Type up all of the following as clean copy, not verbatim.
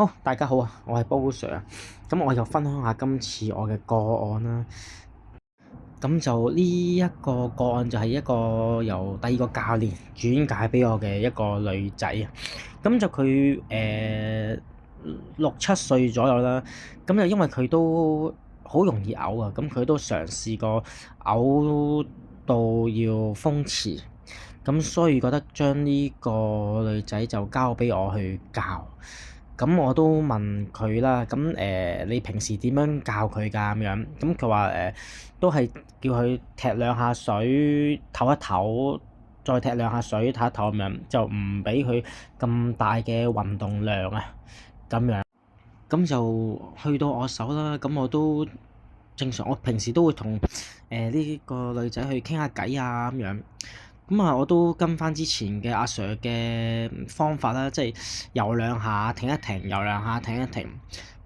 好，大家好啊，我係波 Sir 啊，咁我就分享下今次我嘅個案啦。咁就呢一個個案就係一個由第二個教練轉介俾我嘅一個女仔啊。咁就佢6、7歲左右啦。咁就因為佢都好容易嘔啊，咁佢都嘗試過嘔到要封池，咁所以覺得將呢個女仔就交俾我去教。咁我都問佢啦，咁你平時點樣教佢㗎咁樣？咁佢話都係叫佢踢兩下水，唞一唞，再踢兩下水，唞一唞咁樣，就唔俾佢咁大嘅運動量啊，咁樣。咁就去到我手啦，咁我都正常，我平時都會同呢個女仔去傾下偈啊咁樣。咁啊，我都跟翻之前嘅阿 Sir 嘅方法啦，即係游兩下停一停，游兩下停一停。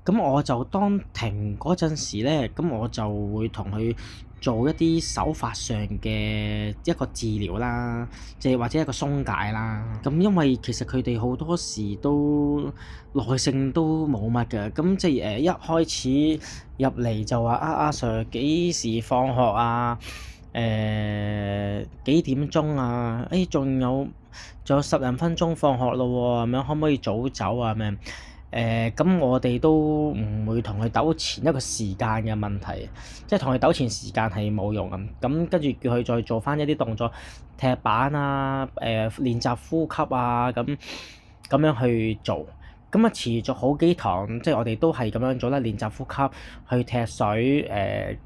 咁我就當停嗰陣時咧，咁我就會同佢做一啲手法上嘅一個治療啦，即係或者一個鬆解啦。咁因為其實佢哋好多時都耐性都冇乜嘅，咁即係一開始入嚟就話阿 Sir 幾時放學啊？幾點鐘啊？仲有10零分鐘放學咯喎，咁樣可唔可以早走啊？咁樣咁我哋都唔會同佢糾纏一個時間嘅問題，即係同佢糾纏時間係冇用咁。咁跟住叫佢再做翻一啲動作，踢板啊，練習呼吸啊，咁樣去做。咁啊持續好幾堂，即係我哋都係咁樣做啦，練習呼吸，去踢水，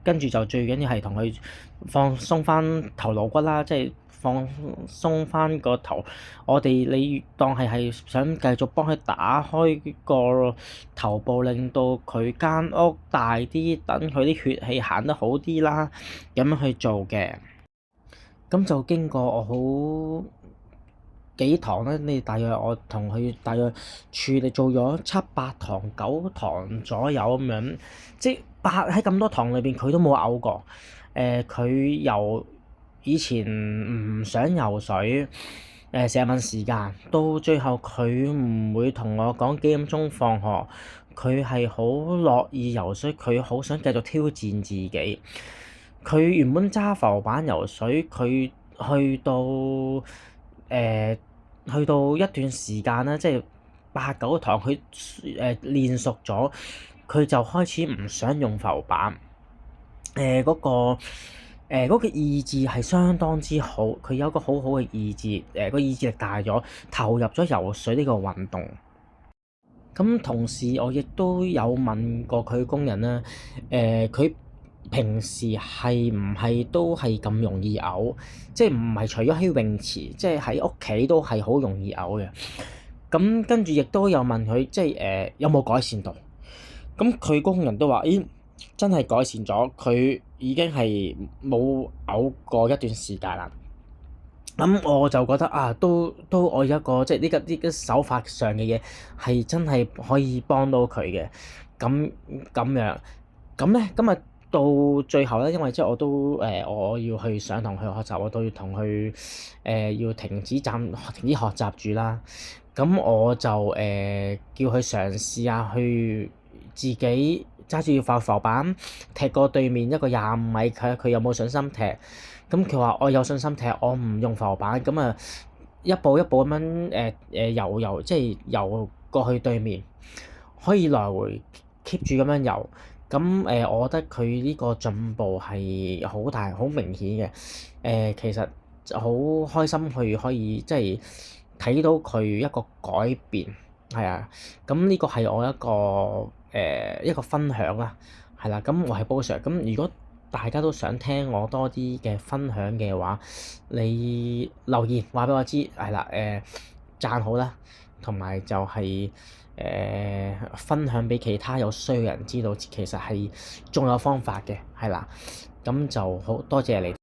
跟住就最緊要係同佢放鬆翻頭腦骨啦，即係放鬆翻個頭。你當係想繼續幫佢打開個頭部，令到佢間屋大啲，等佢啲血氣行得好啲啦，咁樣去做嘅。咁就經過我好幾堂咧，我同佢大約處理做咗7、8堂、9堂左右咁樣，即係喺咁多堂裏邊，佢都冇嘔過。佢由以前唔想游水，成日問時間，到最後佢唔會同我講幾點鐘放學，佢係好樂意游水，佢好想繼續挑戰自己。佢原本揸浮板游水，佢去到一段時間啦，即係8、9堂，佢練熟咗，佢就開始唔想用浮板。嗰個意志係相當之好，佢有個好好嘅意志，個意志力大咗，投入咗游水呢個運動。咁同時我亦都有問過佢工人啦，佢平時係唔係都係咁容易嘔？即係唔係除咗喺泳池，即係喺屋企都係好容易嘔嘅。咁跟住亦都有問佢，即係有冇改善到？咁佢工人都話：真係改善咗，佢已經係冇嘔過一段時間啦。咁我就覺得都我有一個即係呢個手法上嘅嘢係真係可以幫到佢嘅。咁樣，咁咧今日到最後咧，因為即係我都我要去上堂去學習，我都要同佢要停止學習住啦。咁我就叫佢嘗試下去自己揸住塊浮板踢過對面一個25米，佢有冇信心踢？咁佢話我有信心踢，我唔用浮板。咁啊一步一步咁樣游，即係游過去對面，可以來回 keep 住咁樣游。咁我覺得佢呢個進步係好大、好明顯嘅。其實好開心佢可以即係睇到佢一個改變，係啊。咁呢個係我一個分享啦，係啦。咁我係波 Sir。咁如果大家都想聽我多啲嘅分享嘅話，你留言話俾我知，係啦，讚好啦，同埋就係分享俾其他有需要嘅人知道，其實係仲有方法嘅，係啦。咁就好多謝你哋。